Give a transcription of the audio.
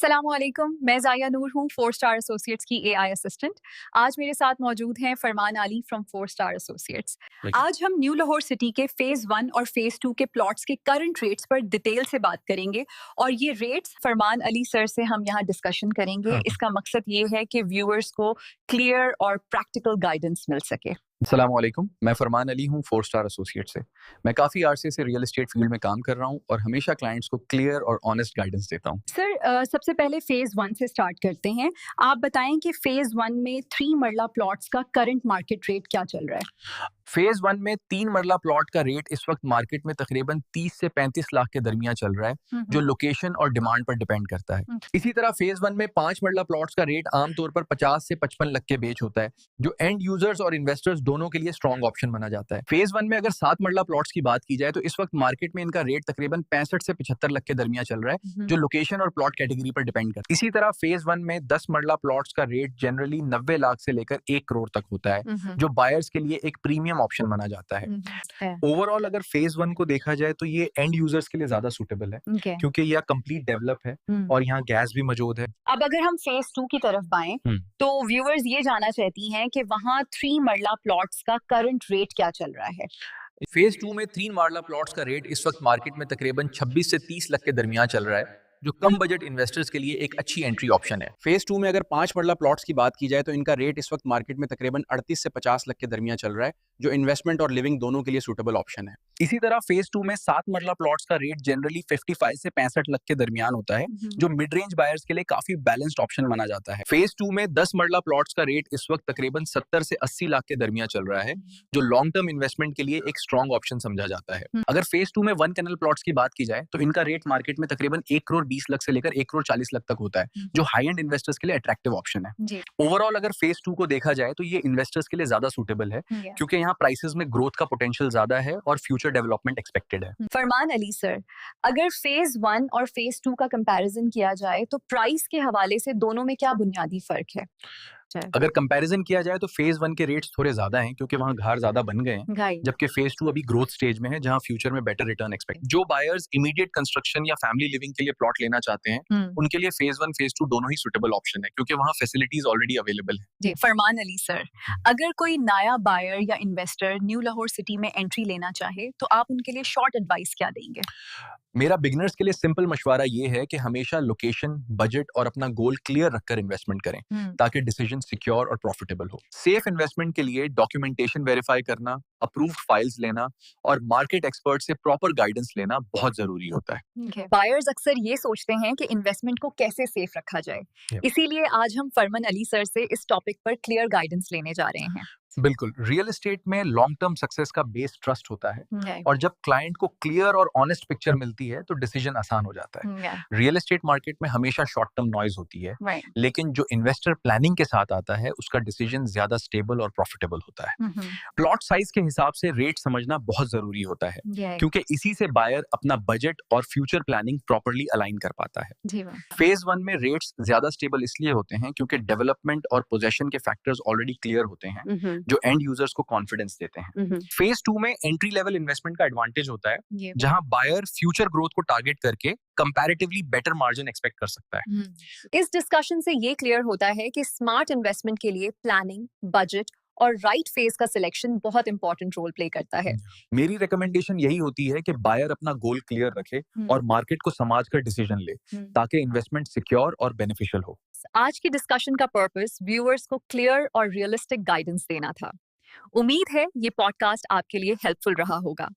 अस्सलामुअलैकुम, मैं ज़ाया नूर हूँ, 4 स्टार एसोसिएट्स की एआई असिस्टेंट। आज मेरे साथ मौजूद हैं फरमान अली फ्रॉम 4 स्टार एसोसिएट्स। आज हम न्यू लाहौर सिटी के फ़ेज़ 1 और फ़ेज़ 2 के प्लॉट्स के करंट रेट्स पर डिटेल से बात करेंगे और ये रेट्स फरमान अली सर से हम यहाँ डिस्कशन करेंगे। इसका मकसद ये है कि व्यूअर्स को क्लियर और प्रैक्टिकल गाइडेंस मिल सके। अस्सलामुअलैकुम, मैं फरमान अली हूँ 4 स्टार एसोसिएट से। मैं काफ़ी अरसे से रियल एस्टेट फील्ड में काम कर रहा हूँ और हमेशा क्लाइंट्स को क्लियर और ऑनेस्ट गाइडेंस देता हूँ। सर सबसे पहले फ़ेज़ 1 से स्टार्ट करते हैं। आप बताएं कि फ़ेज़ 1 में 3 मरला प्लॉट्स का करंट मार्केट रेट क्या चल रहा है? फेज 1 में 3 मरला प्लॉट का रेट इस वक्त मार्केट में तकरीबन 30 से 35 लाख के दरमियान चल रहा है, जो लोकेशन और डिमांड पर डिपेंड करता है। इसी तरह फेज 1 में 5 मरला प्लॉट्स का रेट आमतौर पर 50 से 55 लाख के बीच होता है, जो एंड यूजर्स और इन्वेस्टर्स दोनों के लिए स्ट्रॉन्ग ऑप्शन माना जाता है। फेज 1 में अगर 7 मरला प्लॉट्स की बात की जाए तो इस वक्त मार्केट में इनका रेट तकरीबन 65 से 75 लाख के दरमियान चल रहा है, जो लोकेशन और प्लॉट कैटेगरी पर डिपेंड करता है। इसी तरह फेज 1 में 10 मरला प्लॉट्स का रेट जनरली 90 लाख से लेकर 1 करोड़ तक होता है, जो बायर्स के लिए एक प्रीमियम ऑप्शन माना जाता है। ओवरऑल अगर फेज 1 को देखा जाए तो ये एंड यूजर्स के लिए ज्यादा सूटेबल है, क्योंकि यह कंप्लीट डेवलप है और यहाँ गैस भी मौजूद है। अब अगर हम फेज 2 की तरफ बाएं तो व्यूअर्स ये जानना चाहती हैं कि वहां 3 मरला प्लॉट्स का करंट रेट क्या चल रहा है। फेज 2 में 3 मरला प्लॉट्स का रेट इस वक्त मार्केट में तकरीबन 26 से 30 लाख के दरमियान चल रहा है, जो कम बजट इन्वेस्टर्स के लिए एक अच्छी एंट्री ऑप्शन है। फेज 2 में अगर 5 मरला प्लॉट्स की बात की जाए तो इनका रेट इस वक्त मार्केट में तकरीबन 38 से 50 लाख के दरमियान चल रहा है, जो इन्वेस्टमेंट और लिविंग दोनों के लिए सूटेबल ऑप्शन है। इसी तरह फेज 2 में 7 मरला प्लॉट्स का रेट जनरली 55 से 65 लाख के दरमियान होता है, जो मिड रेंज बायर्स के लिए काफी बैलेंस्ड ऑप्शन माना जाता है। फेज 2 में 10 मरला प्लॉट्स का रेट इस वक्त तकरीबन 70 से 80 लाख के दरमियान चल रहा है, जो लॉन्ग टर्म इन्वेस्टमेंट के लिए एक स्ट्रॉन्ग ऑप्शन समझा जाता है। अगर फेज 2 में 1 कैनल प्लॉट्स की बात की जाए तो इनका रेट मार्केट में तकरीबन 1 करोड़ 20 लाख से लेकर 1 करोड़ 40 लाख तक होता है, जो हाई एंड इन्वेस्टर्स के लिए अट्रैक्टिव ऑप्शन है। ओवरऑल अगर फेज 2 को देखा जाए तो ये इन्वेस्टर्स के लिए ज्यादा सूटेबल है, क्योंकि यहाँ प्राइसेस में ग्रोथ का पोटेंशियल ज्यादा है और फ्यूचर डेवलपमेंट एक्सपेक्टेड है। फरमान अली सर, अगर फेज 1 और फेज 2 का कंपैरिजन किया जाए तो प्राइस के हवाले से दोनों में क्या बुनियादी फर्क है? अगर कंपैरिजन किया जाए तो फेज 1 के रेट्स थोड़े ज्यादा हैं, क्योंकि वहां घर ज्यादा बन गए हैं, जबकि फेज 2 अभी ग्रोथ स्टेज में है, जहां फ्यूचर में बेटर रिटर्न एक्सपेक्ट। जो बायर्स इमीडिएट कंस्ट्रक्शन या फैमिली लिविंग के लिए प्लॉट लेना चाहते हैं, उनके लिए फेज 1 फेज 2 दोनों ही सुटेबल ऑप्शन है, क्योंकि वहां फैसिलिटीज ऑलरेडी अवेलेबल है। जी, फरमान अली सर, अगर कोई नया बायर या इन्वेस्टर न्यू लाहौर सिटी में एंट्री लेना चाहे तो आप उनके लिए शॉर्ट एडवाइस क्या देंगे? मेरा बिगिनर्स के लिए सिंपल मशवरा ये है कि हमेशा लोकेशन, बजट और अपना गोल क्लियर रखकर इन्वेस्टमेंट करें, ताकि डिसीजन सिक्योर और प्रॉफिटेबल हो। सेफ इन्वेस्टमेंट के लिए डॉक्यूमेंटेशन वेरीफाई करना, अप्रूव्ड फाइल्स लेना और मार्केट एक्सपर्ट से प्रॉपर गाइडेंस लेना बहुत जरूरी होता है। बायर्स अक्सर ये सोचते हैं कि इन्वेस्टमेंट को कैसे सेफ रखा जाए, इसीलिए आज हम फरमान अली सर से इस टॉपिक पर क्लियर गाइडेंस लेने जा रहे हैं। बिल्कुल, रियल एस्टेट में लॉन्ग टर्म सक्सेस का बेस ट्रस्ट होता है, और जब क्लाइंट को क्लियर और ऑनेस्ट पिक्चर मिलती है तो डिसीजन आसान हो जाता है। रियल एस्टेट मार्केट में हमेशा शॉर्ट टर्म नॉइज होती है, लेकिन जो इन्वेस्टर प्लानिंग के साथ आता है उसका डिसीजन ज्यादा स्टेबल और प्रॉफिटेबल होता है। प्लॉट साइज के हिसाब से रेट समझना बहुत जरूरी होता है, क्योंकि इसी से बायर अपना बजट और फ्यूचर प्लानिंग प्रॉपरली अलाइन कर पाता है। फेज 1 में रेट्स ज्यादा स्टेबल इसलिए होते हैं क्योंकि डेवलपमेंट और पोजेशन के फैक्टर्स ऑलरेडी क्लियर होते हैं, जो एंड यूजर्स को कॉन्फिडेंस देते हैं। फेज 2 में एंट्री लेवल इन्वेस्टमेंट का एडवांटेज होता है, जहां बायर फ्यूचर ग्रोथ को टारगेट करके कंपैरेटिवली बेटर मार्जिन एक्सपेक्ट कर सकता है। इस डिस्कशन से ये क्लियर होता है कि स्मार्ट इन्वेस्टमेंट के लिए प्लानिंग, बजट और राइट फेज का सिलेक्शन बहुत इंपॉर्टेंट रोल प्ले करता है। मेरी रिकमेंडेशन यही होती है कि बायर अपना गोल क्लियर रखे और मार्केट को समझकर डिसीजन ले, ताकि इन्वेस्टमेंट सिक्योर और बेनिफिशियल हो। आज की डिस्कशन का पर्पस व्यूअर्स को क्लियर और रियलिस्टिक गाइडेंस देना था। उम्मीद है ये पॉडकास्ट आपके लिए हेल्पफुल रहा होगा।